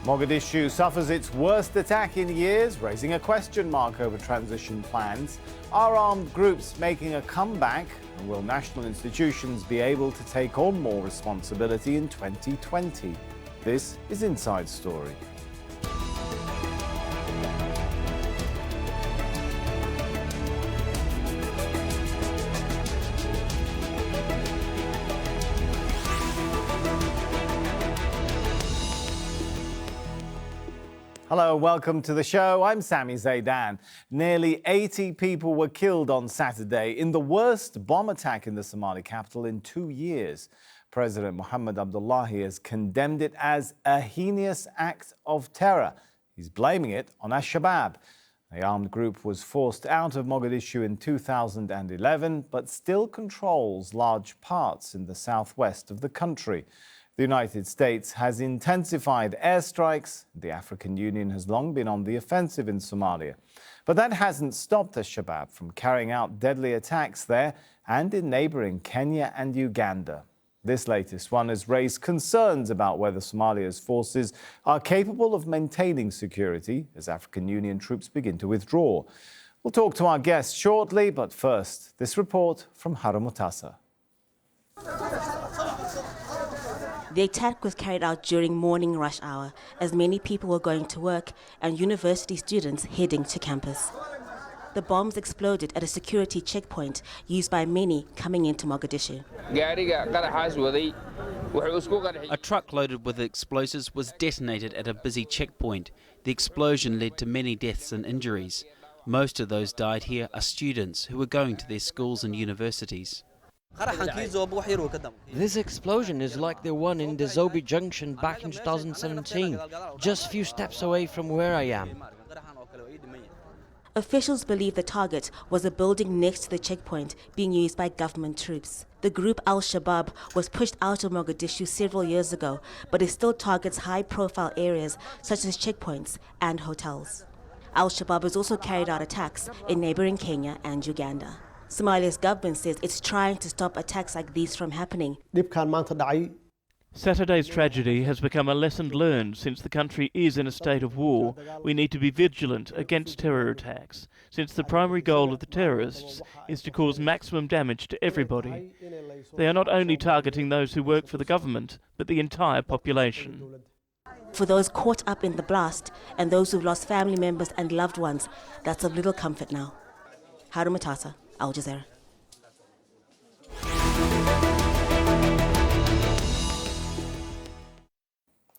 Mogadishu suffers its worst attack in years, raising a question mark over transition plans. Are armed groups making a comeback? And will national institutions be able to take on more responsibility in 2020? This is Inside Story. Hello, welcome to the show. I'm Sami Zaidan. Nearly 80 people were killed on Saturday in the worst bomb attack in the Somali capital in 2 years. President Mohamed Abdullahi has condemned it as a heinous act of terror. He's blaming it on Shabab. The armed group was forced out of Mogadishu in 2011, but still controls large parts in the southwest of the country. The United States has intensified airstrikes. The African Union has long been on the offensive in Somalia. But that hasn't stopped the Shabab from carrying out deadly attacks there and in neighbouring Kenya and Uganda. This latest one has raised concerns about whether Somalia's forces are capable of maintaining security as African Union troops begin to withdraw. We'll talk to our guests shortly, but first, this report from Haramutasa. The attack was carried out during morning rush hour as many people were going to work and university students heading to campus. The bombs exploded at a security checkpoint used by many coming into Mogadishu. A truck loaded with explosives was detonated at a busy checkpoint. The explosion led to many deaths and injuries. Most of those died here are students who were going to their schools and universities. This explosion is like the one in Zobi Junction back in 2017, just a few steps away from where I am. Officials believe the target was a building next to the checkpoint being used by government troops. The group Al-Shabab was pushed out of Mogadishu several years ago, but it still targets high-profile areas such as checkpoints and hotels. Al-Shabab has also carried out attacks in neighbouring Kenya and Uganda. Somalia's government says it's trying to stop attacks like these from happening. Saturday's tragedy has become a lesson learned. Since the country is in a state of war, we need to be vigilant against terror attacks, since the primary goal of the terrorists is to cause maximum damage to everybody. They are not only targeting those who work for the government, but the entire population. For those caught up in the blast and those who've lost family members and loved ones, that's of little comfort now. Harumatasa, Al Jazeera.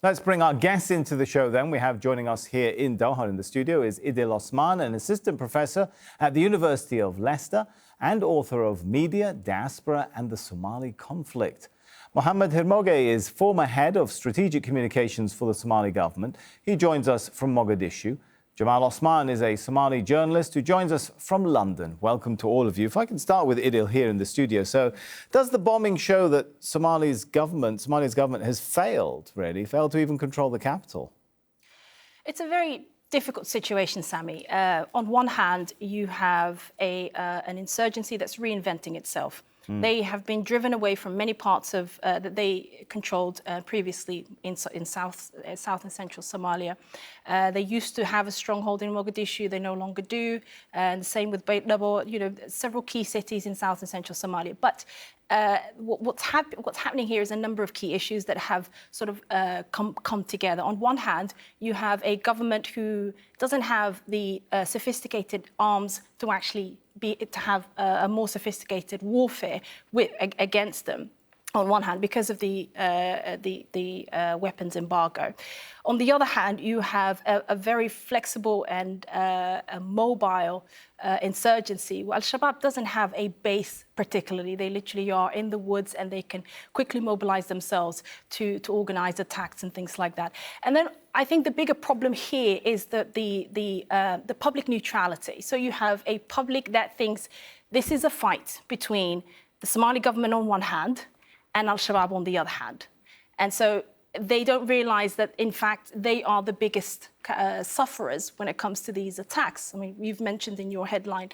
Let's bring our guests into the show then. We have joining us here in Doha in the studio is Idil Osman, an assistant professor at the University of Leicester and author of Media, Diaspora and the Somali Conflict. Mohamed Abdullahi is former head of strategic communications for the Somali government. He joins us from Mogadishu. Jamal Osman is a Somali journalist who joins us from London. Welcome to all of you. If I can start with Idil here in the studio. So, does the bombing show that Somalia's government has failed to even control the capital? It's a very difficult situation, Sami. On one hand, you have an insurgency that's reinventing itself. They have been driven away from many parts of that they controlled previously in South and Central Somalia. They used to have a stronghold in Mogadishu. They no longer do. And the same with Beit Labo, several key cities in South and Central Somalia. But what's happening here is a number of key issues that have sort of come together. On one hand, you have a government who doesn't have the sophisticated arms to actually have a more sophisticated warfare against them. On one hand, because of the weapons embargo. On the other hand, you have a very flexible and a mobile insurgency. Well, Al-Shabab doesn't have a base particularly. They literally are in the woods and they can quickly mobilize themselves to organize attacks and things like that. And then I think the bigger problem here is the public neutrality. So you have a public that thinks this is a fight between the Somali government on one hand and Al-Shabaab on the other hand. And so they don't realize that, in fact, they are the biggest sufferers when it comes to these attacks. I mean, you've mentioned in your headline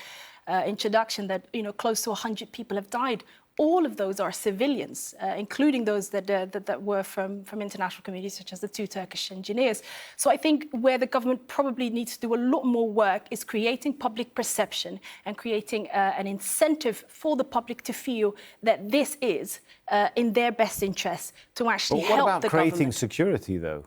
introduction that, close to 100 people have died all of those are civilians, including those that were from international communities, such as the 2 Turkish engineers. So I think where the government probably needs to do a lot more work is creating public perception and creating an incentive for the public to feel that this is in their best interest to actually help the government. What about creating security, though?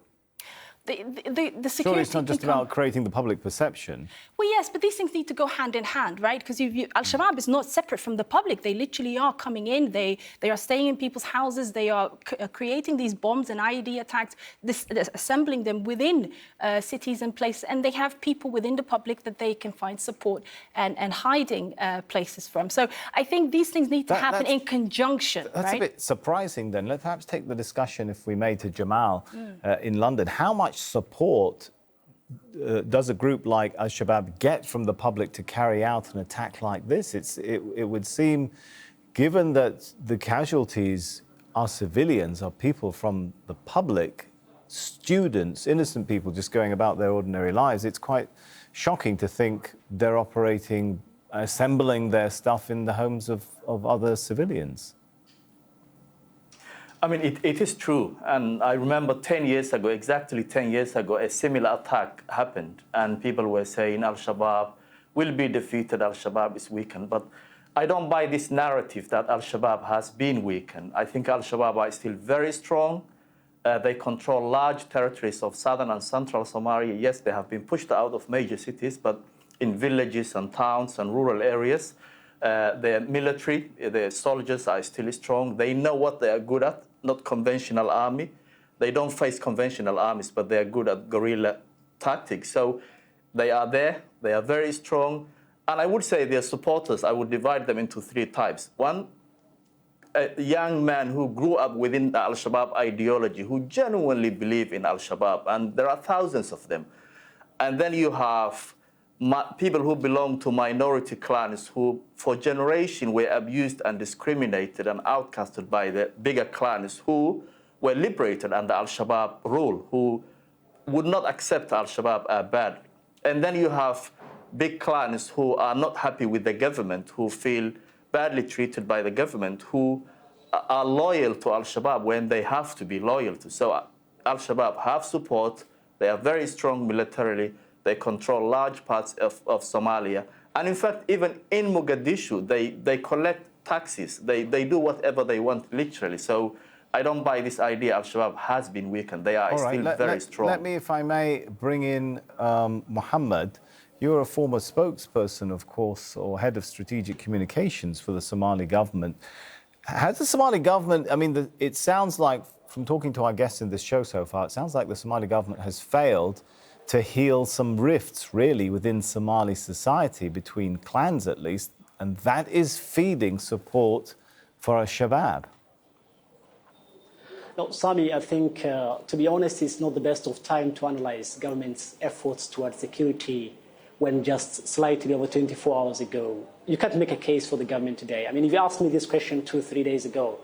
The security. Surely it's not just about creating the public perception. Well, yes, but these things need to go hand in hand, right? Because Al-Shabaab is not separate from the public. They literally are coming in. They are staying in people's houses. They are creating these bombs and IED attacks, assembling them within cities and places. And they have people within the public that they can find support and hiding places from. So I think these things need to happen in conjunction, That's right? a bit surprising then. Let's perhaps take the discussion, if we may, to Jamal in London. How much support does a group like Al-Shabaab get from the public to carry out an attack like this? It would seem, given that the casualties are civilians, are people from the public, students, innocent people just going about their ordinary lives, it's quite shocking to think they're operating, assembling their stuff in the homes of other civilians. I mean, it is true. And I remember 10 years ago, exactly 10 years ago, a similar attack happened. And people were saying Al-Shabaab will be defeated, Al-Shabaab is weakened. But I don't buy this narrative that Al-Shabaab has been weakened. I think Al-Shabaab are still very strong. They control large territories of southern and central Somalia. Yes, they have been pushed out of major cities, but in villages and towns and rural areas, the military, the soldiers are still strong. They know what they are good at. Not conventional army. They don't face conventional armies, but they are good at guerrilla tactics. So they are there, they are very strong. And I would say their supporters, I would divide them into 3 types. One, a young man who grew up within the Al-Shabaab ideology, who genuinely believe in Al-Shabaab, and there are thousands of them. And then you have people who belong to minority clans who for generations were abused and discriminated and outcasted by the bigger clans who were liberated under Al-Shabaab rule, who would not accept Al-Shabaab as bad. And then you have big clans who are not happy with the government, who feel badly treated by the government, who are loyal to Al-Shabaab when they have to be loyal to. So Al-Shabaab have support. They are very strong militarily. They control large parts of Somalia. And in fact, even in Mogadishu, they collect taxes. They do whatever they want, literally. So I don't buy this idea Al-Shabaab has been weakened. They are still very strong. Let me, if I may, bring in Mohammed. You're a former spokesperson, of course, or head of strategic communications for the Somali government. Has the Somali government, I mean, it sounds like, from talking to our guests in this show so far, it sounds like the Somali government has failed to heal some rifts, really, within Somali society, between clans at least, and that is feeding support for Shabab. No, Sami, I think, to be honest, it's not the best of time to analyze government's efforts towards security when just slightly over 24 hours ago. You can't make a case for the government today. I mean, if you asked me this question 2 or 3 days ago,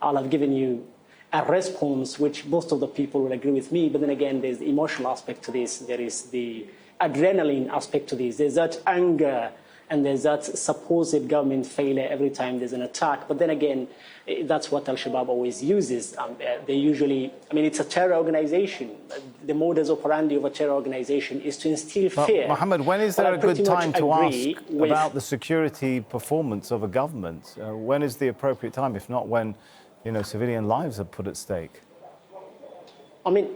I'll have given you a response which most of the people will agree with me, but then again, there's the emotional aspect to this, there is the adrenaline aspect to this, there's that anger, and there's that supposed government failure every time there's an attack. But then again, that's what Al-Shabaab always uses. They usually, I mean, it's a terror organization. The modus operandi of a terror organization is to instill fear. Mohammed, when is there a good time to ask about the security performance of a government? When is the appropriate time, if not when, you know, civilian lives are put at stake? I mean,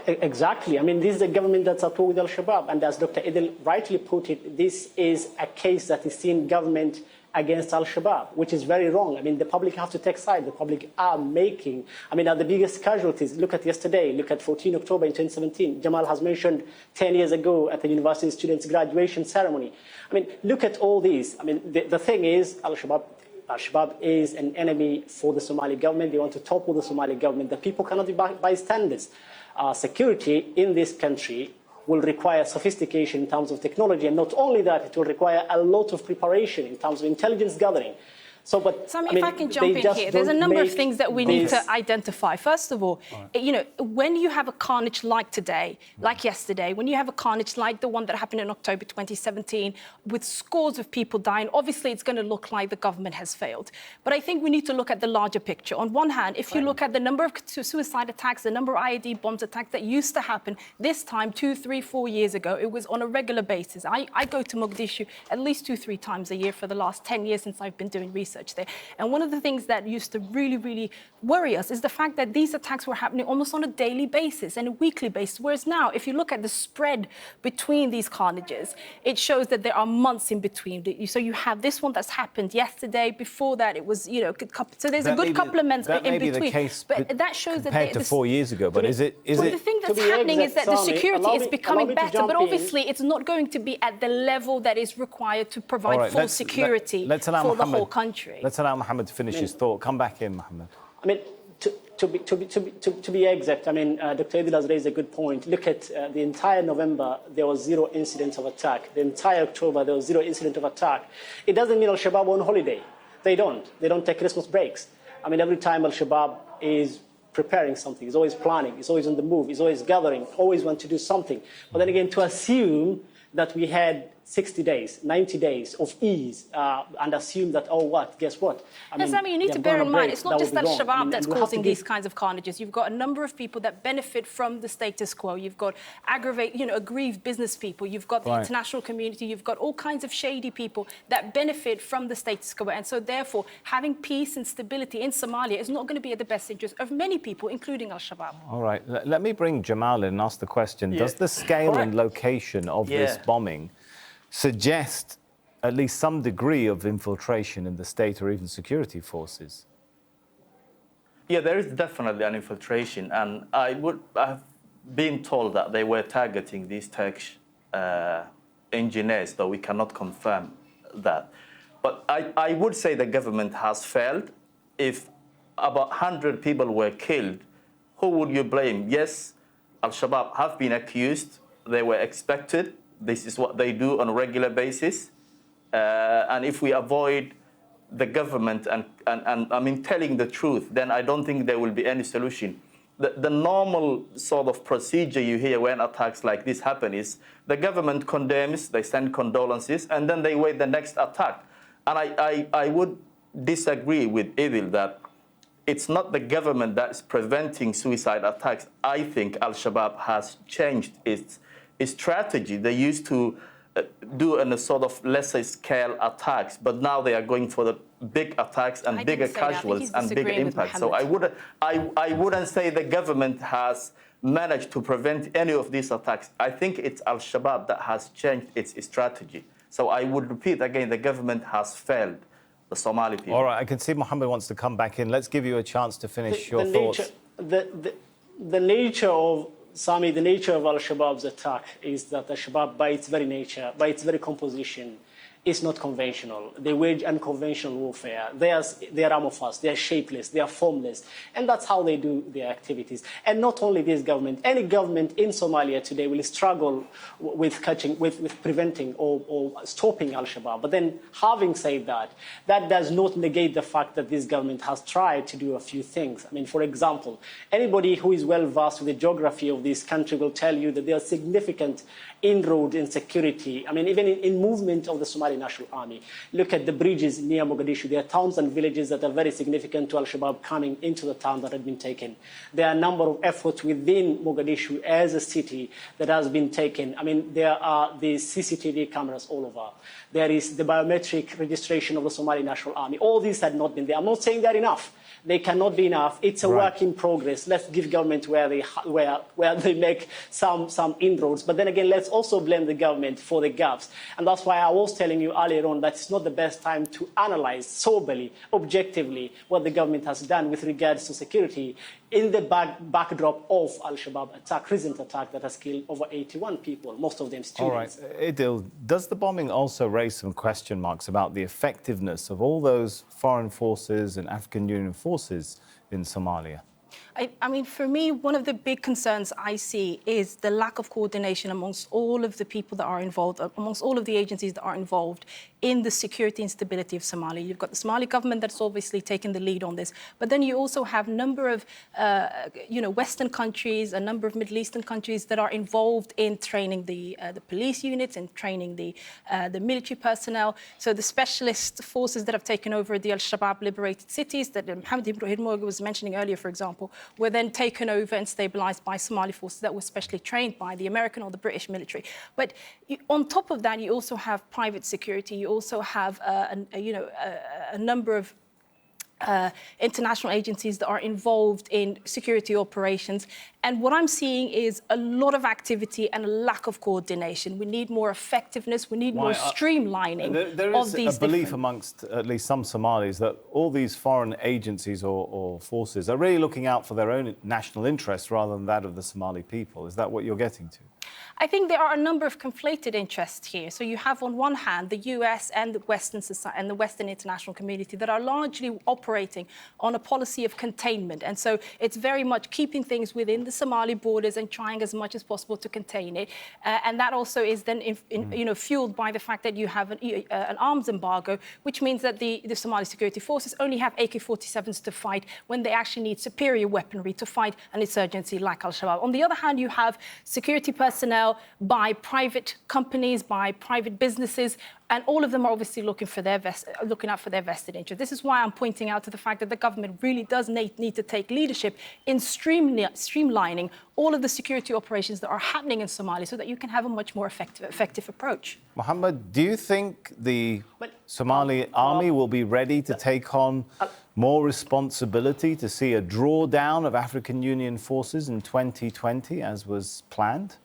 exactly. I mean, this is a government that's at war with Al-Shabaab. And as Dr. Idil rightly put it, this is a case that is seen government against Al-Shabaab, which is very wrong. I mean, the public have to take side. The public are making, I mean, are the biggest casualties. Look at yesterday. Look at 14 October in 2017. Jamal has mentioned 10 years ago at the university students' graduation ceremony. I mean, look at all these. I mean, the thing is, Al-Shabaab is an enemy for the Somali government. They want to topple the Somali government. The people cannot be bystanders. Security in this country will require sophistication in terms of technology. And not only that, it will require a lot of preparation in terms of intelligence gathering. So, but Sami, I mean, if I can jump in here, there's a number of things that we need to identify. First of all, you know, when you have a carnage like today, like yesterday, when you have a carnage like the one that happened in October 2017, with scores of people dying, obviously it's going to look like the government has failed. But I think we need to look at the larger picture. On one hand, if you look at the number of suicide attacks, the number of IED bombs attacks that used to happen this time 2, 3, 4 years ago, it was on a regular basis. I go to Mogadishu at least 2, 3 times a year for the last 10 years since I've been doing research there. And one of the things that used to really worry us is the fact that these attacks were happening almost on a daily basis and a weekly basis. Whereas now, if you look at the spread between these carnages, it shows that there are months in between. So you have this one that's happened yesterday. Before that, it was, you know, so there's a good couple of months in between. That may be the case, but that shows that compared to 4 years ago. But is it? Well, the thing that's happening is that the security is becoming better, but obviously it's not going to be at the level that is required to provide full security for the whole country. Let's allow Mohamed to finish his thought. Come back in, Mohamed. I mean, to be exact, I mean, Dr. Adil has raised a good point. Look at the entire November, there was 0 incidents of attack. The entire October, there was 0 incident of attack. It doesn't mean Al-Shabaab on holiday. They don't take Christmas breaks. I mean, every time Al-Shabaab is preparing something, is always planning, is always on the move, is always gathering, always want to do something. But then again, to assume that we had 60 days, 90 days of ease and assume that, oh, what, guess what? I mean, you need to bear in mind, it's not just Al-Shabaab that's causing these kinds of carnages. You've got a number of people that benefit from the status quo. You've got aggrieved business people. You've got the international community. You've got all kinds of shady people that benefit from the status quo. And so, therefore, having peace and stability in Somalia is not going to be at the best interest of many people, including Al-Shabaab. All right. Let me bring Jamal in and ask the question. Does the scale and location of this bombing suggest at least some degree of infiltration in the state or even security forces? Yeah, there is definitely an infiltration, and I've been told that they were targeting these Turkish engineers, though we cannot confirm that. But I would say the government has failed. If about 100 people were killed, who would you blame? Yes, Al-Shabaab have been accused. They were expected. This is what they do on a regular basis. And if we avoid the government and I mean, telling the truth, then I don't think there will be any solution. The normal sort of procedure you hear when attacks like this happen is the government condemns, they send condolences, and then they wait the next attack. And I would disagree with Idil that it's not the government that's preventing suicide attacks. I think Al-Shabaab has changed its strategy. They used to do a sort of lesser scale attacks, but now they are going for the big attacks and bigger casualties and bigger impact. So I wouldn't say the government has managed to prevent any of these attacks. I think it's Al-Shabaab that has changed its strategy. So I would repeat again, the government has failed the Somali people. All right, I can see Mohamed wants to come back in. Let's give you a chance to finish your thoughts. The nature of Sami, the nature of Al-Shabaab's attack is that Al-Shabaab, by its very nature, by its very composition, is not conventional. They wage unconventional warfare. They are amorphous, they are shapeless, they are formless. And that's how they do their activities. And not only this government, any government in Somalia today will struggle with preventing or stopping Al-Shabaab. But then, having said that, that does not negate the fact that this government has tried to do a few things. I mean, for example, anybody who is well versed with the geography of this country will tell you that there are significant inroads in security. I mean, even in movement of the Somali National Army. Look at the bridges near Mogadishu. There are towns and villages that are very significant to Al-Shabaab coming into the town that had been taken. There are a number of efforts within Mogadishu as a city that has been taken. I mean, there are the CCTV cameras all over. There is the biometric registration of the Somali National Army. All these had not been there. I'm not saying they're enough. They cannot be enough. It's a work in progress. Let's give government where they make some inroads. But then again, let's also blame the government for the gaps. And that's why I was telling you earlier on that it's not the best time to analyze soberly, objectively, what the government has done with regards to security in the backdrop of Al-Shabaab attack, recent attack that has killed over 81 people, most of them students. All right. Idil, does the bombing also raise some question marks about the effectiveness of all those foreign forces and African Union forces in Somalia? I mean, for me, one of the big concerns I see is the lack of coordination amongst all of the people that are involved, amongst all of the agencies that are involved in the security and stability of Somalia. You've got the Somali government that's obviously taken the lead on this, but then you also have a number of, Western countries, a number of Middle Eastern countries that are involved in training the police units and training the military personnel. So the specialist forces that have taken over the Al-Shabab liberated cities that Mohamed Abdullahi was mentioning earlier, for example, were then taken over and stabilized by Somali forces that were specially trained by the American or the British military. But on top of that, you also have private security. You also have a number of international agencies that are involved in security operations. And what I'm seeing is a lot of activity and a lack of coordination. We need more effectiveness. We need more streamlining there of is these a belief amongst at least some Somalis that all these foreign agencies or forces are really looking out for their own national interests rather than that of the Somali people. Is that what you're getting to? I think there are a number of conflated interests here. So you have, on one hand, the US and the Western society and the Western international community that are largely operating on a policy of containment. And so it's very much keeping things within the Somali borders and trying as much as possible to contain it. And that also is then, fueled by the fact that you have an arms embargo, which means that the Somali security forces only have AK-47s to fight when they actually need superior weaponry to fight an insurgency like Al-Shabaab. On the other hand, you have security personnel by private companies, by private businesses, and all of them are obviously looking out for their vested interest. This is why I'm pointing out to the fact that the government really does need to take leadership in streamlining all of the security operations that are happening in Somalia so that you can have a much more effective approach. Mohammed, do you think the Somali army will be ready to take on more responsibility to see a drawdown of African Union forces in 2020 as was planned?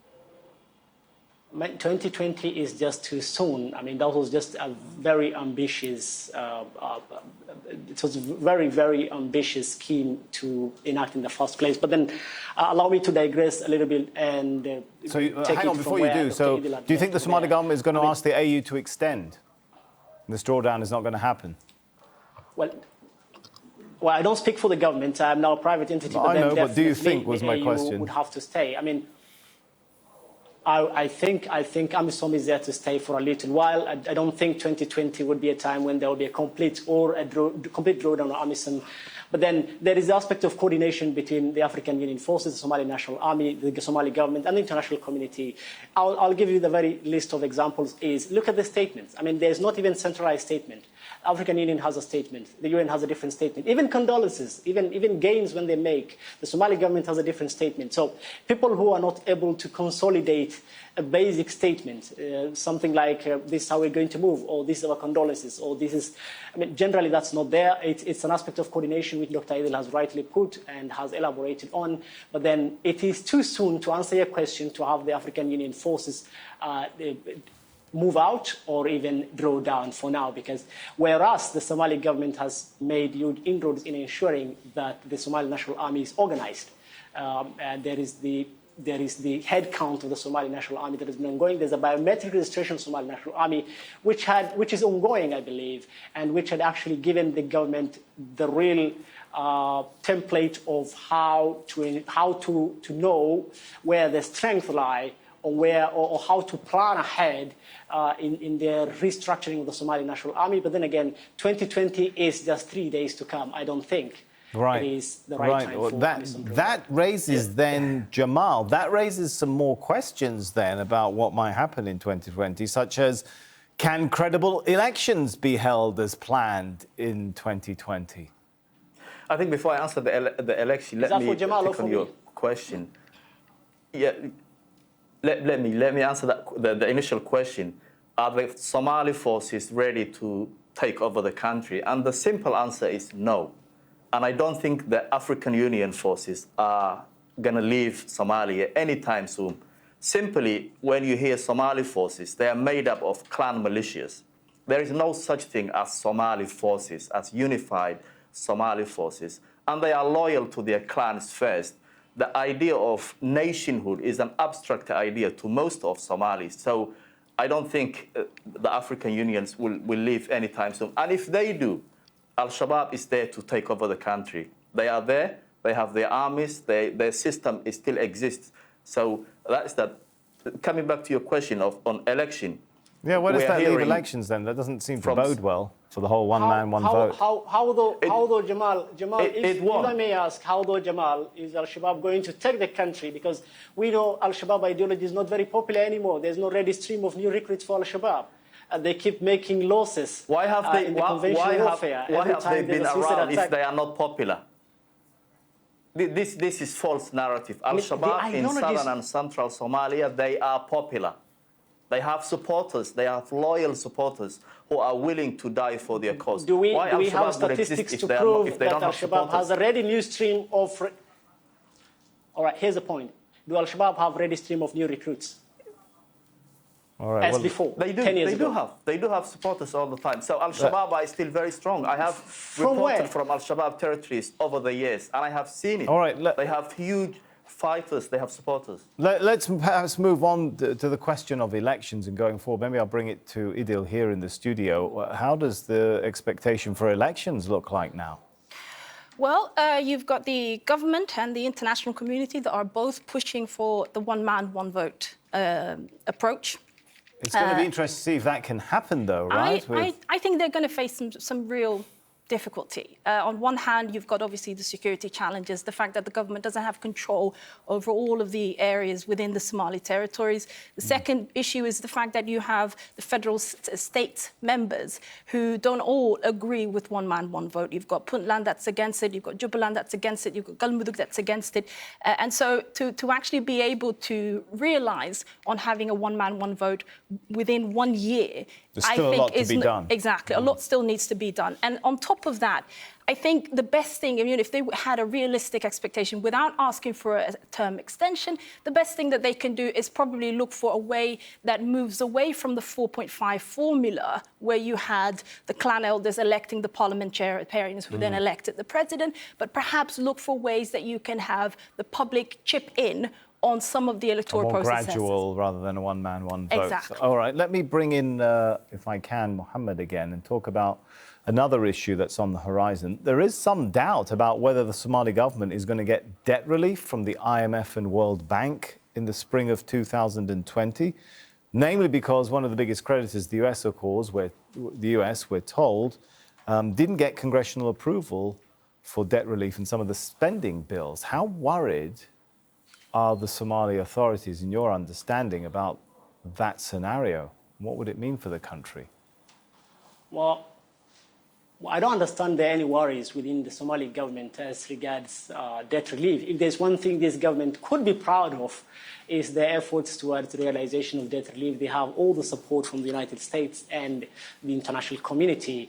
2020 is just too soon. I mean, that was just a very ambitious, it was a very, very ambitious scheme to enact in the first place. But then allow me to digress a little bit and So hang on, before you do, so do you think the Somali government is going to ask the AU to extend? This drawdown is not going to happen? Well, I don't speak for the government. I'm now a private entity. I know, but do you think was my question? Would have to stay. I mean, I think AMISOM is there to stay for a little while. I don't think 2020 would be a time when there will be a complete drawdown on AMISOM. But then there is the aspect of coordination between the African Union forces, the Somali National Army, the Somali government, and the international community. I'll give you the very list of examples. Look at the statements. I mean, there's not even centralized statement. African Union has a statement. The UN has a different statement. Even condolences, even gains when they make, the Somali government has a different statement. So people who are not able to consolidate a basic statement, something like this is how we're going to move, or this is our condolences, or this is, I mean, generally that's not there. It's an aspect of coordination which Dr. Idil has rightly put and has elaborated on. But then it is too soon to answer your question to have the African Union forces move out or even draw down for now, because whereas the Somali government has made huge inroads in ensuring that the Somali National Army is organized, and there is the head count of the Somali National Army that has been ongoing. There's a biometric registration of the Somali National Army, which is ongoing, I believe, and which had actually given the government the real template of how to know where the strength lie, or how to plan ahead in their restructuring of the Somali National Army. But then again, 2020 is just 3 days to come. I don't think it is the right time for that raises then, Jamal, that raises some more questions then about what might happen in 2020, such as, can credible elections be held as planned in 2020? I think before I answer the election, let me take on your question. Yeah. Let me answer the initial question. Are the Somali forces ready to take over the country? And the simple answer is no. And I don't think the African Union forces are going to leave Somalia anytime soon. Simply, when you hear Somali forces, they are made up of clan militias. There is no such thing as Somali forces, as unified Somali forces. And they are loyal to their clans first. The idea of nationhood is an abstract idea to most of Somalis. So I don't think the African Unions will leave anytime soon. And if they do, Al-Shabaab is there to take over the country. They are there. They have their armies. Their system still exists. So that's that. Coming back to your question on election. Yeah, where does that leave elections then? That doesn't seem to bode well for the whole one man, one vote. How though, Jamal, if I may ask, how though, Jamal, is Al-Shabaab going to take the country? Because we know Al-Shabaab ideology is not very popular anymore. There's no ready stream of new recruits for Al-Shabaab. They keep making losses. Why have they? In the conventional warfare. Why have they been around if they are not popular? This is false narrative. Al-Shabaab in southern and central Somalia, they are popular. They have supporters. They have loyal supporters who are willing to die for their cause. Do we have statistics to prove that Al-Shabaab has a ready new stream of... All right, here's the point. Do Al-Shabaab have a ready stream of new recruits? All right, as before, they do. 10 years they ago. They do have supporters all the time. So Al-Shabaab are still very strong. I have reported from Al-Shabaab territories over the years, and I have seen it. All right, they have huge fighters. They have supporters. Let's perhaps move on to the question of elections and going forward. Maybe I'll bring it to Idil here in the studio. How does the expectation for elections look like now? Well, you've got the government and the international community that are both pushing for the one man, one vote approach. It's going to be interesting to see if that can happen, though, right? I think they're going to face some real difficulty. On one hand, you've got obviously the security challenges, the fact that the government doesn't have control over all of the areas within the Somali territories. The second issue is the fact that you have the federal state members who don't all agree with one man, one vote. You've got Puntland that's against it, you've got Jubaland that's against it, you've got Galmudug that's against it. And so to actually be able to realize on having a one man, one vote within 1 year, there's still a lot to be done. Exactly, a lot still needs to be done. And on top of that, I think the best thing, if they had a realistic expectation without asking for a term extension, the best thing that they can do is probably look for a way that moves away from the 4.5 formula, where you had the clan elders electing the parliamentarians who then elected the president, but perhaps look for ways that you can have the public chip in on some of the electoral processes. More gradual rather than a one man, one vote. Exactly. All right, let me bring in, if I can, Mohamed again and talk about another issue that's on the horizon. There is some doubt about whether the Somali government is going to get debt relief from the IMF and World Bank in the spring of 2020, namely because one of the biggest creditors, the US, of course, we're told, didn't get congressional approval for debt relief in some of the spending bills. How worried are the Somali authorities, in your understanding, about that scenario? What would it mean for the country? Well, I don't understand there are any worries within the Somali government as regards debt relief. If there's one thing this government could be proud of, is their efforts towards the realization of debt relief. They have all the support from the United States and the international community.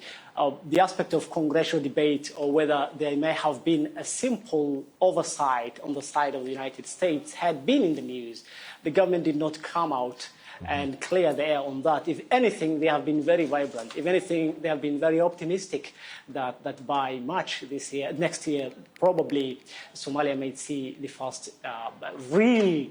The aspect of congressional debate, or whether there may have been a simple oversight on the side of the United States, had been in the news. The government did not come out and clear the air on that. If anything, they have been very vibrant. If anything, they have been very optimistic that by March next year, probably Somalia may see the first real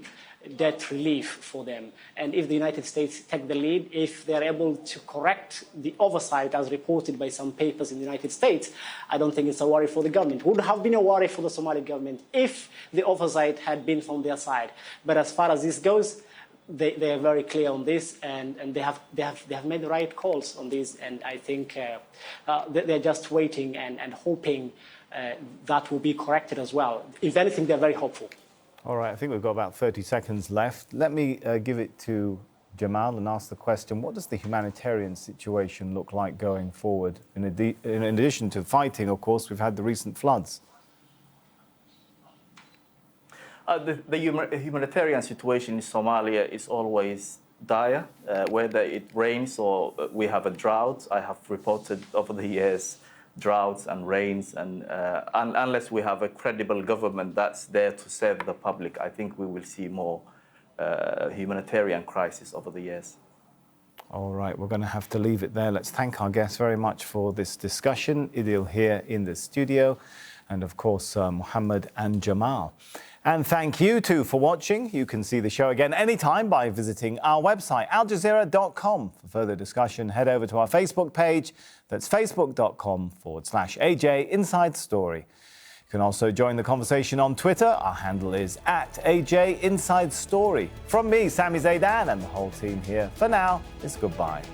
debt relief for them. And if the United States take the lead, if they're able to correct the oversight as reported by some papers in the United States, I don't think it's a worry for the government. It would have been a worry for the Somali government if the oversight had been from their side. But as far as this goes, they are very clear on this, and they have made the right calls on this, and I think they're just waiting and hoping that will be corrected as well. If anything, they're very hopeful. All right, I think we've got about 30 seconds left. Let me give it to Jamal and ask the question, what does the humanitarian situation look like going forward? In addition to fighting, of course, we've had the recent floods. The humanitarian situation in Somalia is always dire, whether it rains or we have a drought. I have reported over the years droughts and rains, and unless we have a credible government that's there to serve the public, I think we will see more humanitarian crisis over the years. All right, we're going to have to leave it there. Let's thank our guests very much for this discussion. Idil here in the studio, and of course, Mohamed and Jamal. And thank you too for watching. You can see the show again anytime by visiting our website, aljazeera.com. For further discussion, head over to our Facebook page. That's facebook.com/AJ Inside Story. You can also join the conversation on Twitter. Our handle is @AJ Inside Story. From me, Sami Zaidan, and the whole team here, for now, it's goodbye.